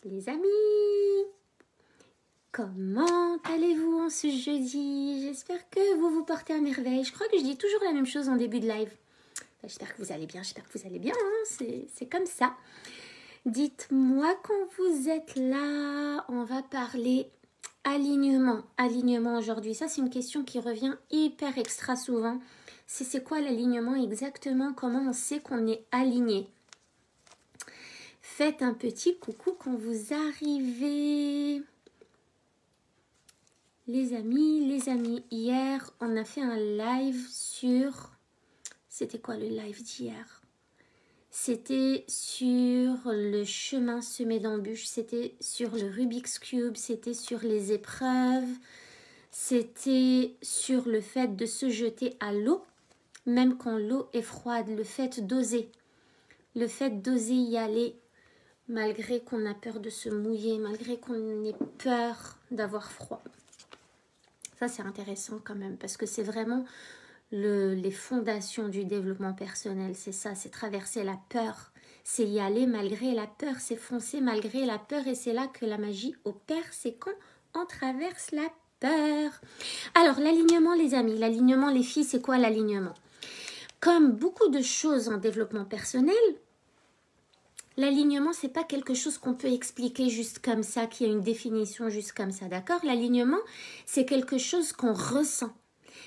Les amis, comment allez-vous en ce jeudi? J'espère que vous vous portez à merveille. Je crois que je dis toujours la même chose en début de live. J'espère que vous allez bien, hein, c'est comme ça. Dites-moi quand vous êtes là, on va parler alignement. Alignement aujourd'hui, ça c'est une question qui revient hyper extra souvent. C'est quoi l'alignement exactement? Comment on sait qu'on est aligné? Faites un petit coucou quand vous arrivez. Les amis, hier, on a fait un live sur... C'était quoi le live d'hier? C'était sur le chemin semé d'embûches, c'était sur le Rubik's Cube, c'était sur les épreuves, c'était sur le fait de se jeter à l'eau, même quand l'eau est froide, le fait d'oser y aller, malgré qu'on a peur de se mouiller, malgré qu'on ait peur d'avoir froid. Ça, c'est intéressant quand même, parce que c'est vraiment les fondations du développement personnel. C'est ça, c'est traverser la peur. C'est y aller malgré la peur, c'est foncer malgré la peur. Et c'est là que la magie opère, c'est quand on traverse la peur. Alors, l'alignement, les amis, l'alignement, les filles, c'est quoi l'alignement? Comme beaucoup de choses en développement personnel, l'alignement, c'est pas quelque chose qu'on peut expliquer juste comme ça, qui a une définition juste comme ça, d'accord? L'alignement, c'est quelque chose qu'on ressent.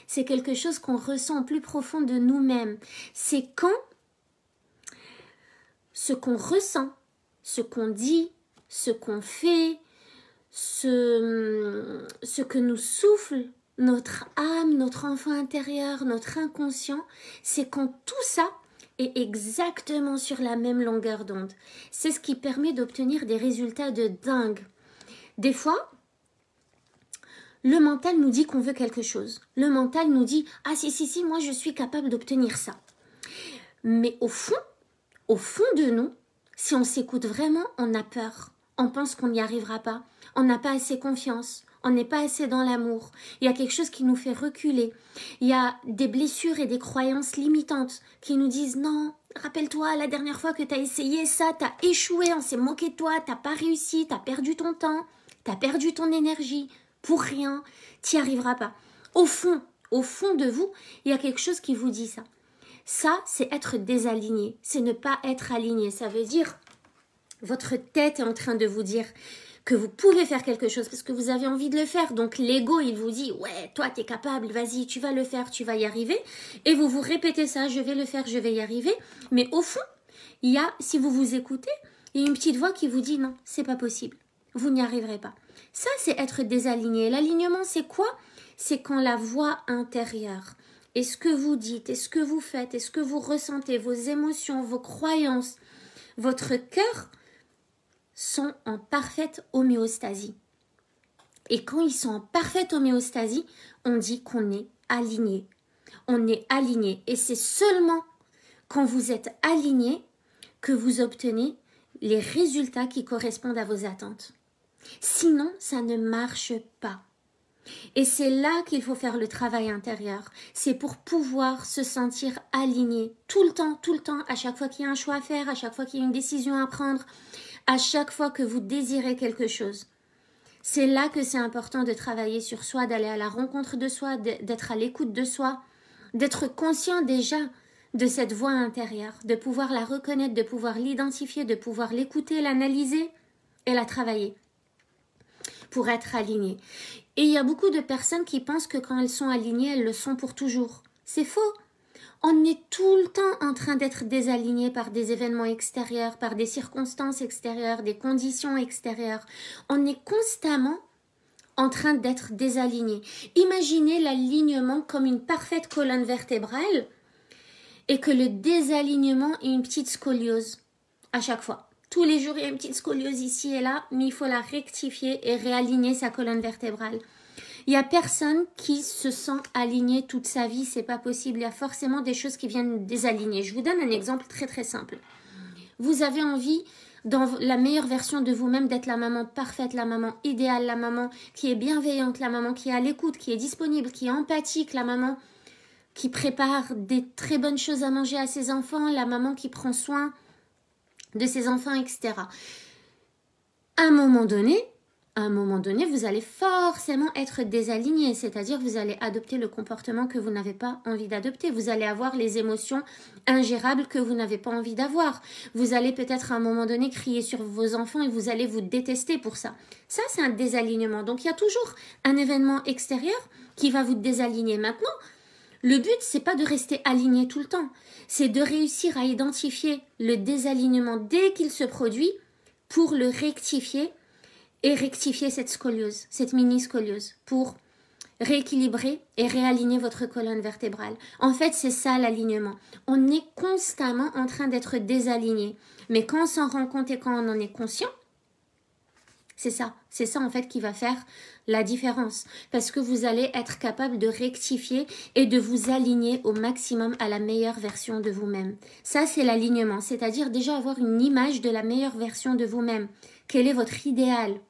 C'est quelque chose qu'on ressent au plus profond de nous-mêmes. C'est quand ce qu'on ressent, ce qu'on dit, ce qu'on fait, ce que nous souffle notre âme, notre enfant intérieur, notre inconscient, c'est quand tout ça est exactement sur la même longueur d'onde. C'est ce qui permet d'obtenir des résultats de dingue. Des fois, le mental nous dit qu'on veut quelque chose. Le mental nous dit « Ah si, moi je suis capable d'obtenir ça. » Mais au fond de nous, si on s'écoute vraiment, on a peur. On pense qu'on n'y arrivera pas. On n'a pas assez confiance. On n'est pas assez dans l'amour. Il y a quelque chose qui nous fait reculer. Il y a des blessures et des croyances limitantes qui nous disent « Non, rappelle-toi, la dernière fois que tu as essayé ça, tu as échoué, on s'est moqué de toi, tu n'as pas réussi, tu as perdu ton temps, tu as perdu ton énergie. Pour rien, tu n'y arriveras pas. » Au fond de vous, il y a quelque chose qui vous dit ça. Ça, c'est être désaligné. C'est ne pas être aligné. Ça veut dire, votre tête est en train de vous dire que vous pouvez faire quelque chose parce que vous avez envie de le faire. Donc l'ego, il vous dit, ouais, toi, tu es capable, vas-y, tu vas le faire, tu vas y arriver. Et vous vous répétez ça, je vais le faire, je vais y arriver. Mais au fond, il y a, si vous vous écoutez, il y a une petite voix qui vous dit, non, c'est pas possible. Vous n'y arriverez pas. Ça, c'est être désaligné. L'alignement, c'est quoi? C'est quand la voix intérieure, et ce que vous dites, et ce que vous faites, et ce que vous ressentez, vos émotions, vos croyances, votre cœur sont en parfaite homéostasie. Et quand ils sont en parfaite homéostasie, on dit qu'on est aligné. On est aligné. Et c'est seulement quand vous êtes aligné que vous obtenez les résultats qui correspondent à vos attentes. Sinon, ça ne marche pas. Et c'est là qu'il faut faire le travail intérieur. C'est pour pouvoir se sentir aligné tout le temps, à chaque fois qu'il y a un choix à faire, à chaque fois qu'il y a une décision à prendre, à chaque fois que vous désirez quelque chose. C'est là que c'est important de travailler sur soi, d'aller à la rencontre de soi, d'être à l'écoute de soi, d'être conscient déjà de cette voix intérieure, de pouvoir la reconnaître, de pouvoir l'identifier, de pouvoir l'écouter, l'analyser et la travailler pour être aligné. Et il y a beaucoup de personnes qui pensent que quand elles sont alignées, elles le sont pour toujours. C'est faux. On est tout le temps en train d'être désaligné par des événements extérieurs, par des circonstances extérieures, des conditions extérieures. On est constamment en train d'être désaligné. Imaginez l'alignement comme une parfaite colonne vertébrale et que le désalignement est une petite scoliose à chaque fois. Tous les jours, il y a une petite scoliose ici et là, mais il faut la rectifier et réaligner sa colonne vertébrale. Il n'y a personne qui se sent aligné toute sa vie, c'est pas possible. Il y a forcément des choses qui viennent désaligner. Je vous donne un exemple très très simple. Vous avez envie, dans la meilleure version de vous-même, d'être la maman parfaite, la maman idéale, la maman qui est bienveillante, la maman qui est à l'écoute, qui est disponible, qui est empathique, la maman qui prépare des très bonnes choses à manger à ses enfants, la maman qui prend soin de ses enfants, etc. À un moment donné, vous allez forcément être désaligné, c'est-à-dire vous allez adopter le comportement que vous n'avez pas envie d'adopter. Vous allez avoir les émotions ingérables que vous n'avez pas envie d'avoir. Vous allez peut-être à un moment donné crier sur vos enfants et vous allez vous détester pour ça. Ça, c'est un désalignement. Donc, il y a toujours un événement extérieur qui va vous désaligner. Maintenant, le but, c'est pas de rester aligné tout le temps. C'est de réussir à identifier le désalignement dès qu'il se produit pour le rectifier et rectifier cette scoliose, cette mini-scoliose, pour rééquilibrer et réaligner votre colonne vertébrale. En fait, c'est ça l'alignement. On est constamment en train d'être désaligné. Mais quand on s'en rend compte et quand on en est conscient, c'est ça en fait qui va faire la différence. Parce que vous allez être capable de rectifier et de vous aligner au maximum à la meilleure version de vous-même. Ça, c'est l'alignement, c'est-à-dire déjà avoir une image de la meilleure version de vous-même. Quel est votre idéal ?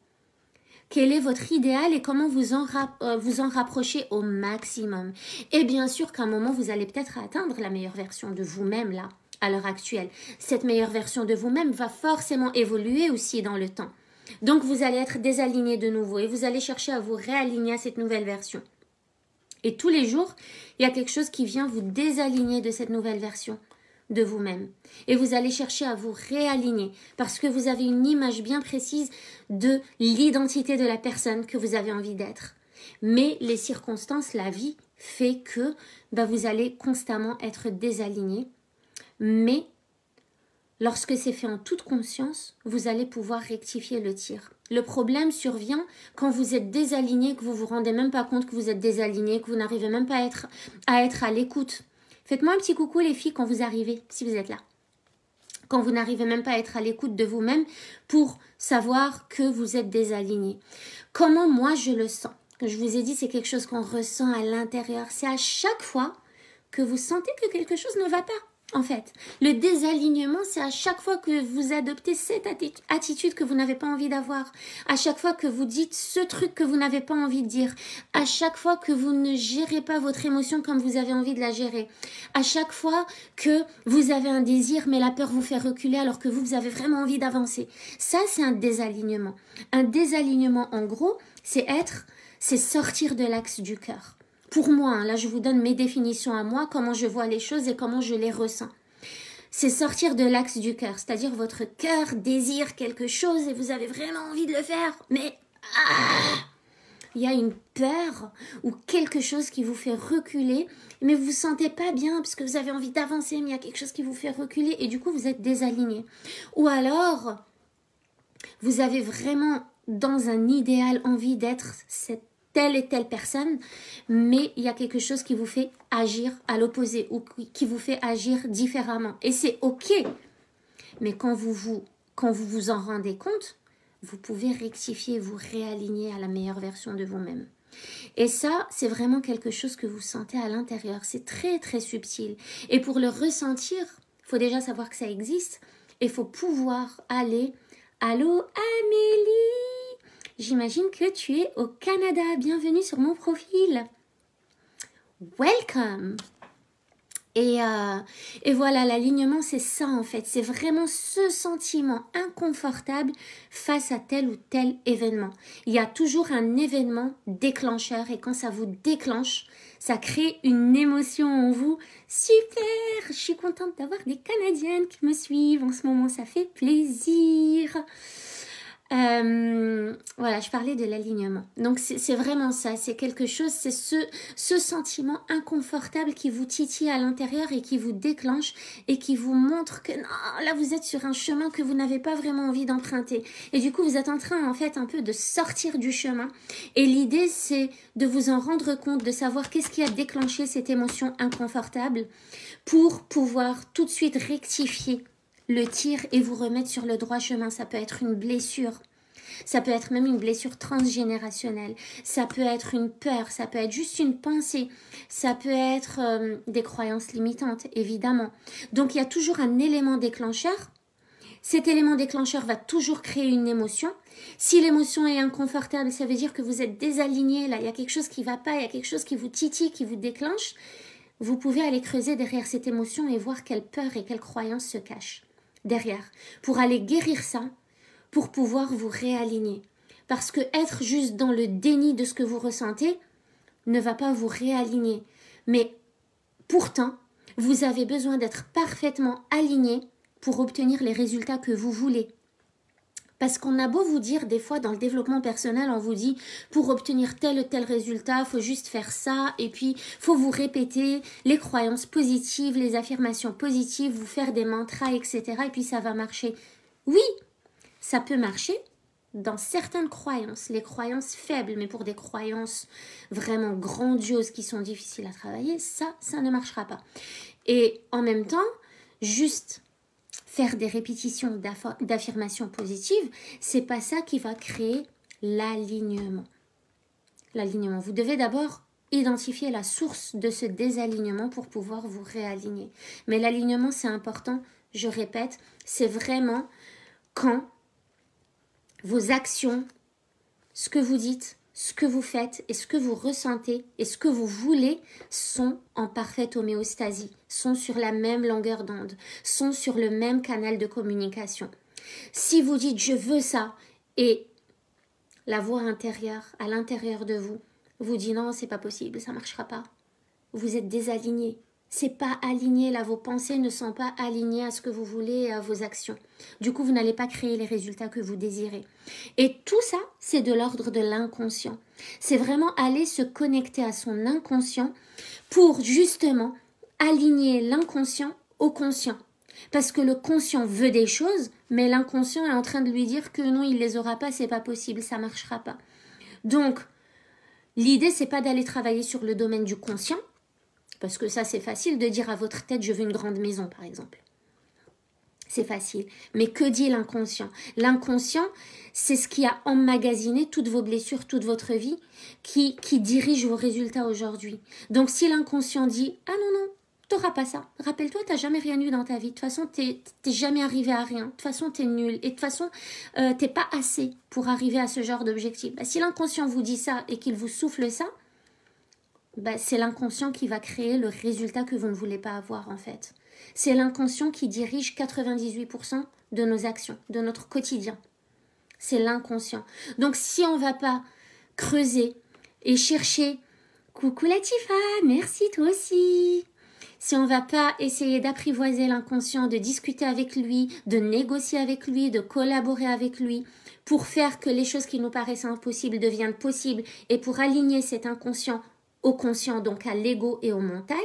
Quel est votre idéal et comment vous en rapprocher au maximum? Et bien sûr qu'à un moment, vous allez peut-être atteindre la meilleure version de vous-même là, à l'heure actuelle. Cette meilleure version de vous-même va forcément évoluer aussi dans le temps. Donc, vous allez être désaligné de nouveau et vous allez chercher à vous réaligner à cette nouvelle version. Et tous les jours, il y a quelque chose qui vient vous désaligner de cette nouvelle version de vous-même. Et vous allez chercher à vous réaligner parce que vous avez une image bien précise de l'identité de la personne que vous avez envie d'être. Mais les circonstances, la vie fait que vous allez constamment être désaligné. Mais lorsque c'est fait en toute conscience, vous allez pouvoir rectifier le tir. Le problème survient quand vous êtes désaligné, que vous vous rendez même pas compte que vous êtes désaligné, que vous n'arrivez même pas à être à l'écoute. Faites-moi un petit coucou les filles quand vous arrivez, si vous êtes là. Quand vous n'arrivez même pas à être à l'écoute de vous-même pour savoir que vous êtes désaligné. Comment moi je le sens? Je vous ai dit, c'est quelque chose qu'on ressent à l'intérieur. C'est à chaque fois que vous sentez que quelque chose ne va pas. En fait, le désalignement, c'est à chaque fois que vous adoptez cette attitude que vous n'avez pas envie d'avoir, à chaque fois que vous dites ce truc que vous n'avez pas envie de dire, à chaque fois que vous ne gérez pas votre émotion comme vous avez envie de la gérer, à chaque fois que vous avez un désir mais la peur vous fait reculer alors que vous avez vraiment envie d'avancer. Ça, c'est un désalignement. Un désalignement, en gros, c'est sortir de l'axe du cœur. Pour moi, là je vous donne mes définitions à moi, comment je vois les choses et comment je les ressens. C'est sortir de l'axe du cœur, c'est-à-dire votre cœur désire quelque chose et vous avez vraiment envie de le faire, mais il y a une peur ou quelque chose qui vous fait reculer, mais vous ne vous sentez pas bien parce que vous avez envie d'avancer, mais il y a quelque chose qui vous fait reculer et du coup vous êtes désaligné. Ou alors, vous avez vraiment dans un idéal envie d'être telle et telle personne, mais il y a quelque chose qui vous fait agir à l'opposé ou qui vous fait agir différemment. Et c'est ok. Mais quand vous vous en rendez compte, vous pouvez rectifier, vous réaligner à la meilleure version de vous-même. Et ça, c'est vraiment quelque chose que vous sentez à l'intérieur. C'est très, très subtil. Et pour le ressentir, il faut déjà savoir que ça existe. Et il faut pouvoir aller... Allô, Amélie? J'imagine que tu es au Canada. Bienvenue sur mon profil. Welcome. Et voilà, l'alignement, c'est ça en fait. C'est vraiment ce sentiment inconfortable face à tel ou tel événement. Il y a toujours un événement déclencheur et quand ça vous déclenche, ça crée une émotion en vous. Super! Je suis contente d'avoir des Canadiennes qui me suivent en ce moment. Ça fait plaisir. Voilà, je parlais de l'alignement. Donc c'est vraiment ça, c'est quelque chose, c'est ce sentiment inconfortable qui vous titille à l'intérieur et qui vous déclenche et qui vous montre que non, là vous êtes sur un chemin que vous n'avez pas vraiment envie d'emprunter. Et du coup vous êtes en train en fait un peu de sortir du chemin. Et l'idée c'est de vous en rendre compte, de savoir qu'est-ce qui a déclenché cette émotion inconfortable pour pouvoir tout de suite rectifier le tir et vous remettre sur le droit chemin. Ça peut être une blessure, ça peut être même une blessure transgénérationnelle, ça peut être une peur, ça peut être juste une pensée, ça peut être des croyances limitantes, évidemment. Donc il y a toujours un élément déclencheur. Cet élément déclencheur va toujours créer une émotion. Si l'émotion est inconfortable, ça veut dire que vous êtes désaligné, là il y a quelque chose qui ne va pas, il y a quelque chose qui vous titille, qui vous déclenche. Vous pouvez aller creuser derrière cette émotion et voir quelle peur et quelle croyance se cachent derrière, pour aller guérir ça, pour pouvoir vous réaligner. Parce que être juste dans le déni de ce que vous ressentez ne va pas vous réaligner. Mais pourtant, vous avez besoin d'être parfaitement aligné pour obtenir les résultats que vous voulez. Parce qu'on a beau vous dire, des fois dans le développement personnel, on vous dit pour obtenir tel ou tel résultat, il faut juste faire ça, et puis il faut vous répéter les croyances positives, les affirmations positives, vous faire des mantras, etc. Et puis ça va marcher. Oui, ça peut marcher dans certaines croyances, les croyances faibles, mais pour des croyances vraiment grandioses qui sont difficiles à travailler, ça ne marchera pas. Et en même temps, juste faire des répétitions d'affirmations positives, c'est pas ça qui va créer l'alignement. L'alignement. Vous devez d'abord identifier la source de ce désalignement pour pouvoir vous réaligner. Mais l'alignement, c'est important, je répète, c'est vraiment quand vos actions, ce que vous dites, ce que vous faites et ce que vous ressentez et ce que vous voulez sont en parfaite homéostasie, sont sur la même longueur d'onde, sont sur le même canal de communication. Si vous dites « je veux ça » et la voix intérieure, à l'intérieur de vous, vous dit « non, c'est pas possible, ça marchera pas », vous êtes désaligné. C'est pas aligné, là, vos pensées ne sont pas alignées à ce que vous voulez et à vos actions. Du coup, vous n'allez pas créer les résultats que vous désirez. Et tout ça, c'est de l'ordre de l'inconscient. C'est vraiment aller se connecter à son inconscient pour justement aligner l'inconscient au conscient. Parce que le conscient veut des choses, mais l'inconscient est en train de lui dire que non, il les aura pas, c'est pas possible, ça marchera pas. Donc, l'idée, c'est pas d'aller travailler sur le domaine du conscient, parce que ça, c'est facile de dire à votre tête, je veux une grande maison, par exemple. C'est facile. Mais que dit l'inconscient? L'inconscient, c'est ce qui a emmagasiné toutes vos blessures, toute votre vie, qui dirige vos résultats aujourd'hui. Donc, si l'inconscient dit, ah non, non, t'auras pas ça. Rappelle-toi, t'as jamais rien eu dans ta vie. De toute façon, t'es jamais arrivé à rien. De toute façon, t'es nul. Et de toute façon, t'es pas assez pour arriver à ce genre d'objectif. Bah, si l'inconscient vous dit ça et qu'il vous souffle ça, bah, c'est l'inconscient qui va créer le résultat que vous ne voulez pas avoir en fait. C'est l'inconscient qui dirige 98% de nos actions, de notre quotidien. C'est l'inconscient. Donc si on ne va pas creuser et chercher « Coucou Latifa, merci toi aussi !» Si on ne va pas essayer d'apprivoiser l'inconscient, de discuter avec lui, de négocier avec lui, de collaborer avec lui pour faire que les choses qui nous paraissent impossibles deviennent possibles et pour aligner cet inconscient au conscient, donc à l'ego et au mental,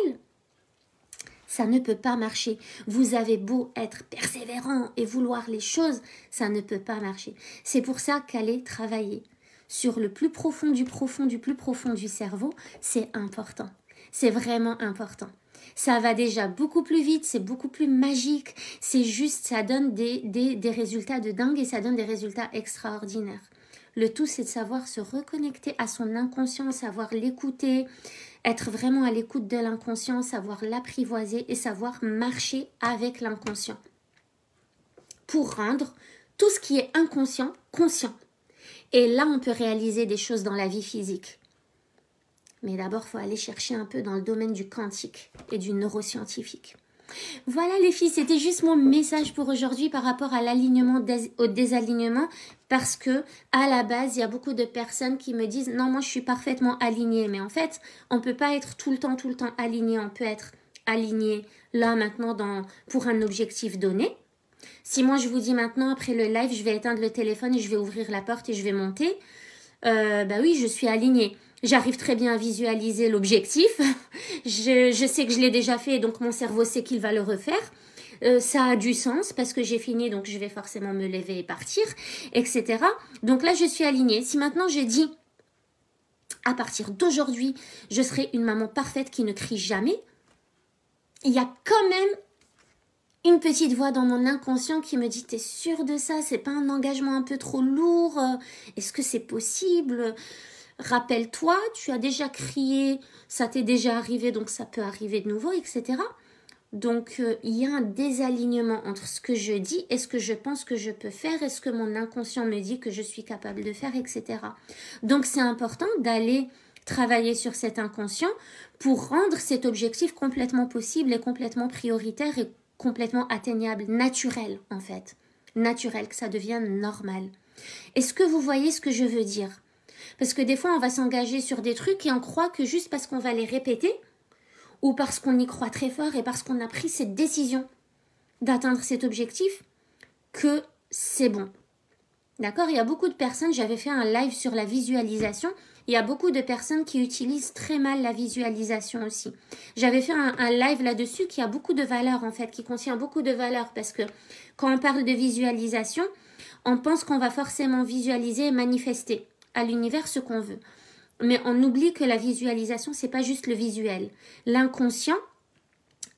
ça ne peut pas marcher. Vous avez beau être persévérant et vouloir les choses, ça ne peut pas marcher. C'est pour ça qu'aller travailler sur le plus profond du plus profond du cerveau, c'est important. C'est vraiment important. Ça va déjà beaucoup plus vite, c'est beaucoup plus magique, c'est juste, ça donne des résultats de dingue et ça donne des résultats extraordinaires. Le tout, c'est de savoir se reconnecter à son inconscient, savoir l'écouter, être vraiment à l'écoute de l'inconscient, savoir l'apprivoiser et savoir marcher avec l'inconscient. Pour rendre tout ce qui est inconscient, conscient. Et là, on peut réaliser des choses dans la vie physique. Mais d'abord, il faut aller chercher un peu dans le domaine du quantique et du neuroscientifique. Voilà les filles, c'était juste mon message pour aujourd'hui par rapport à l'alignement, au désalignement, parce que à la base, il y a beaucoup de personnes qui me disent « Non, moi je suis parfaitement alignée », mais en fait, on ne peut pas être tout le temps aligné, on peut être aligné là maintenant pour un objectif donné. Si moi je vous dis maintenant, après le live, je vais éteindre le téléphone et je vais ouvrir la porte et je vais monter, bah oui, je suis alignée. J'arrive très bien à visualiser l'objectif. Je sais que je l'ai déjà fait, donc mon cerveau sait qu'il va le refaire. Ça a du sens parce que j'ai fini, donc je vais forcément me lever et partir, etc. Donc là, je suis alignée. Si maintenant je dis, à partir d'aujourd'hui, je serai une maman parfaite qui ne crie jamais, il y a quand même une petite voix dans mon inconscient qui me dit « T'es sûre de ça? C'est pas un engagement un peu trop lourd? Est-ce que c'est possible ?» Rappelle-toi, tu as déjà crié, ça t'est déjà arrivé, donc ça peut arriver de nouveau, etc. Donc, il y a un désalignement entre ce que je dis et ce que je pense que je peux faire et ce que mon inconscient me dit que je suis capable de faire, etc. Donc, c'est important d'aller travailler sur cet inconscient pour rendre cet objectif complètement possible et complètement prioritaire et complètement atteignable, naturel en fait. naturel, que ça devienne normal. Est-ce que vous voyez ce que je veux dire? Parce que des fois, on va s'engager sur des trucs et on croit que juste parce qu'on va les répéter, ou parce qu'on y croit très fort et parce qu'on a pris cette décision d'atteindre cet objectif, que c'est bon. D'accord? Il y a beaucoup de personnes, j'avais fait un live sur la visualisation, il y a beaucoup de personnes qui utilisent très mal la visualisation aussi. J'avais fait un live là-dessus qui a beaucoup de valeur en fait, qui contient beaucoup de valeur parce que quand on parle de visualisation, on pense qu'on va forcément visualiser et manifester à l'univers ce qu'on veut. Mais on oublie que la visualisation, c'est pas juste le visuel. L'inconscient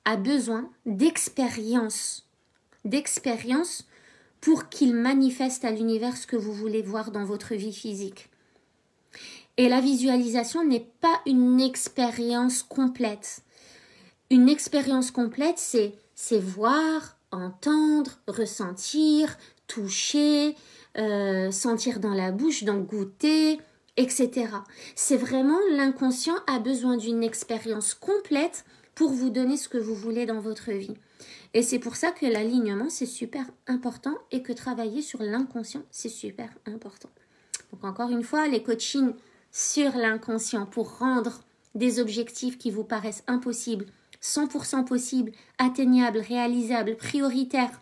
a besoin d'expérience pour qu'il manifeste à l'univers ce que vous voulez voir dans votre vie physique. Et la visualisation n'est pas une expérience complète. Une expérience complète, c'est voir, entendre, ressentir, toucher, sentir dans la bouche, donc goûter, etc. C'est vraiment l'inconscient a besoin d'une expérience complète pour vous donner ce que vous voulez dans votre vie. Et c'est pour ça que l'alignement, c'est super important et que travailler sur l'inconscient, c'est super important. Donc encore une fois, les coachings sur l'inconscient pour rendre des objectifs qui vous paraissent impossibles, 100% possibles, atteignables, réalisables, prioritaires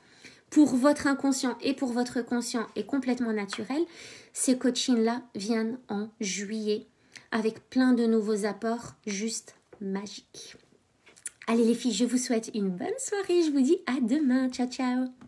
pour votre inconscient et pour votre conscient et complètement naturel, ces coachings-là viennent en juillet avec plein de nouveaux apports juste magiques. Allez les filles, je vous souhaite une bonne soirée. Je vous dis à demain. Ciao, ciao.